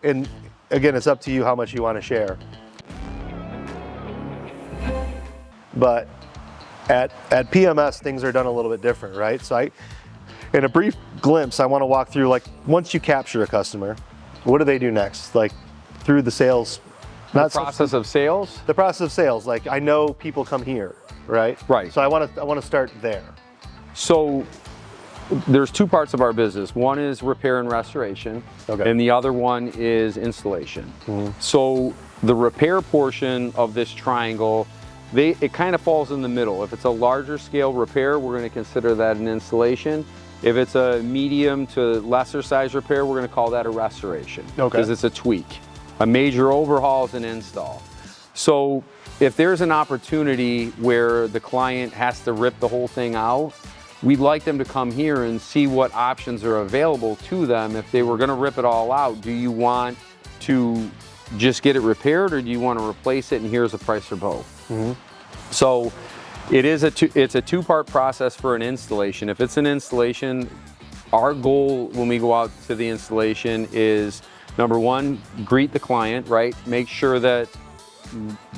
and again, it's up to you how much you want to share. But at PMS, things are done a little bit different, right? So in a brief glimpse, I want to walk through, like, once you capture a customer, what do they do next? Like, through the sales, the process of sales? The process of sales. Like, I know people come here, right? Right. So I want to start there. So there's two parts of our business. One is repair and restoration, Okay. and the other one is installation. So the repair portion of this triangle, it kind of falls in the middle. If it's a larger scale repair, we're going to consider that an installation. If it's a medium to lesser size repair, we're going to call that a restoration. Okay. Because it's a tweak. A major overhaul is an install. So if there's an opportunity where the client has to rip the whole thing out, we'd like them to come here and see what options are available to them. If they were going to rip it all out, do you want to just get it repaired, or do you want to replace it, and here's a price for both? So it's a two-part process for an installation. If it's an installation, our goal when we go out to the installation is, number one, greet the client, right? Make sure that,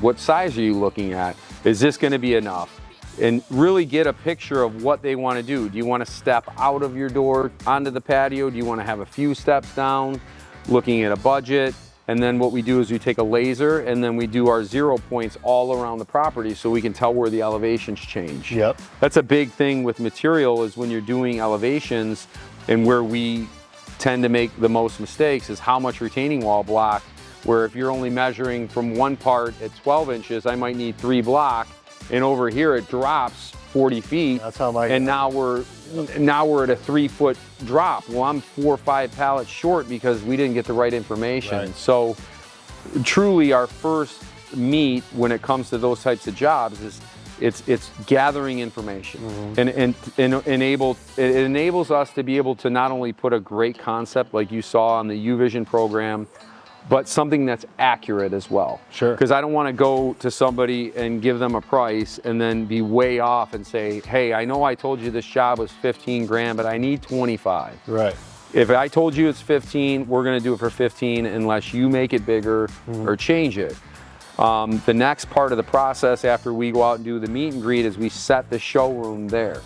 what size are you looking at? Is this going to be enough? And really get a picture of what they want to do. Do you want to step out of your door onto the patio? Do you want to have a few steps down? Looking at a budget. And then what we do is we take a laser and then we do our 0 points all around the property so we can tell where the elevations change. Yep. That's a big thing with material, is when you're doing elevations, and where we tend to make the most mistakes is how much retaining wall block, where if you're only measuring from one part at 12 inches, I might need 3 block, and over here it drops 40 feet. That's how my... And now we're at a 3-foot drop. Well, I'm 4 or 5 pallets short because we didn't get the right information. Right. So truly our first meet when it comes to those types of jobs is it's gathering information. And it enables us to be able to not only put a great concept like you saw on the U-Vision program, but something that's accurate as well. Sure. Because I don't want to go to somebody and give them a price and then be way off and say, hey, I know I told you this job was 15 grand, but I need 25. Right. If I told you it's 15, we're going to do it for 15 unless you make it bigger or change it. The next part of the process after we go out and do the meet and greet is we set the showroom there.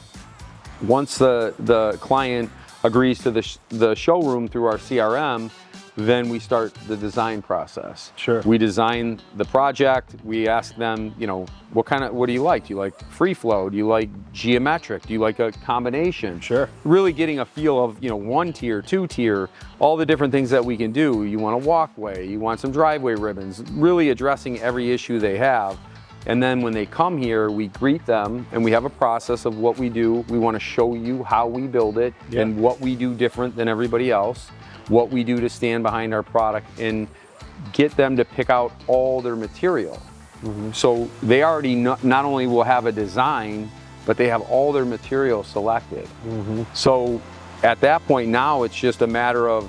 Once the client agrees to the showroom through our CRM, then we start the design process. Sure. We design the project. We ask them, you know, what do you like? Do you like free flow? Do you like geometric? Do you like a combination? Sure. Really getting a feel of, you know, 1 tier, 2 tier, all the different things that we can do. You want a walkway, you want some driveway ribbons, really addressing every issue they have. And then when they come here, we greet them and we have a process of what we do. We want to show you how we build it and what we do different than everybody else, what we do to stand behind our product, and get them to pick out all their material. So they already not only will have a design, but they have all their material selected. So at that point now, it's just a matter of,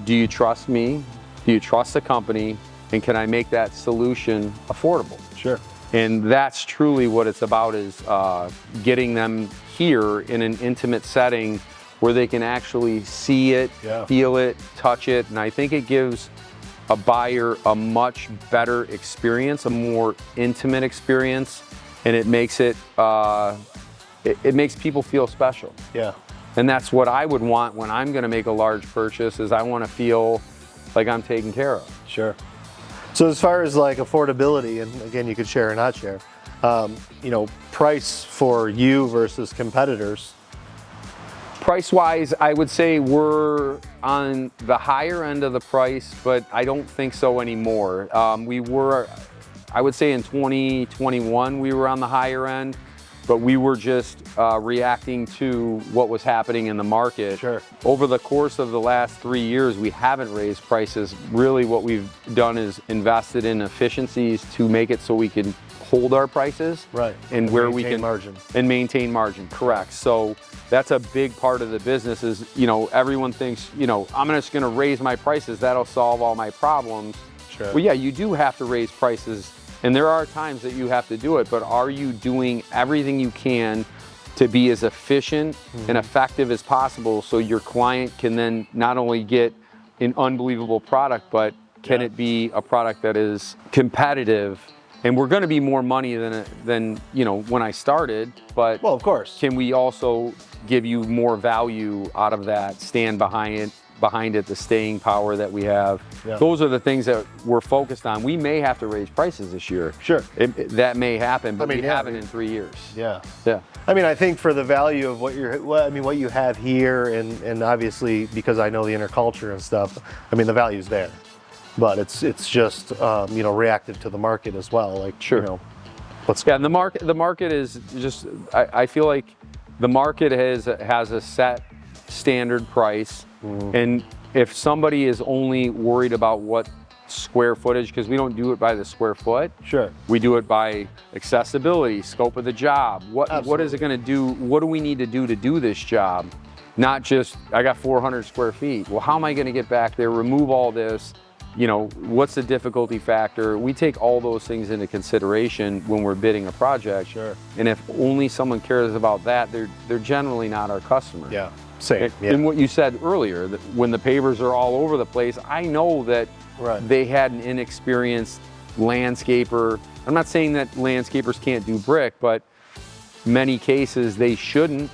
do you trust me? Do you trust the company? And can I make that solution affordable? Sure. And that's truly what it's about, is getting them here in an intimate setting where they can actually see it, feel it, touch it. And I think it gives a buyer a much better experience, a more intimate experience, and it makes it makes people feel special. Yeah. And that's what I would want when I'm going to make a large purchase, is I want to feel like I'm taken care of. Sure. So as far as like affordability, and again, you could share or not share, you know, price for you versus competitors. Price-wise, I would say we're on the higher end of the price, but I don't think so anymore. We were, I would say in 2021, we were on the higher end, but we were just reacting to what was happening in the market. Sure. Over the course of the last 3 years, we haven't raised prices. Really what we've done is invested in efficiencies to make it so we can hold our prices. Right. And where we can margin. And maintain margin, correct. So that's a big part of the business is, you know, everyone thinks, you know, I'm just gonna raise my prices, that'll solve all my problems. Sure. Well, yeah, you do have to raise prices, and there are times that you have to do it, but are you doing everything you can to be as efficient and effective as possible so your client can then not only get an unbelievable product, but can Yeah. it be a product that is competitive? And we're going to be more money than when I started, but Well, of course. can we also give you more value out of that? Stand behind it, the staying power that we have. Yeah. Those are the things that we're focused on. We may have to raise prices this year. Sure. That may happen, but I mean, we yeah, haven't in 3 years. Yeah. Yeah. I mean, I think for the value of what what you have here, and obviously because I know the inner culture and stuff, I mean, the value's there, but it's just reactive to the market as well. Like, Sure. what's Yeah, and the market is just, I feel like the market has a set standard price, and if somebody is only worried about what square footage, because we don't do it by the square foot, Sure. we do it by accessibility, scope of the job. What is it going to do? What do we need to do this job? Not just, I got 400 square feet. Well, how am I going to get back there? Remove all this. What's the difficulty factor? We take all those things into consideration when we're bidding a project. Sure. And if only someone cares about that, they're generally not our customer. Yeah. Same. Yeah. And what you said earlier, that when the pavers are all over the place, I know that Right. they had an inexperienced landscaper. I'm not saying that landscapers can't do brick, but many cases they shouldn't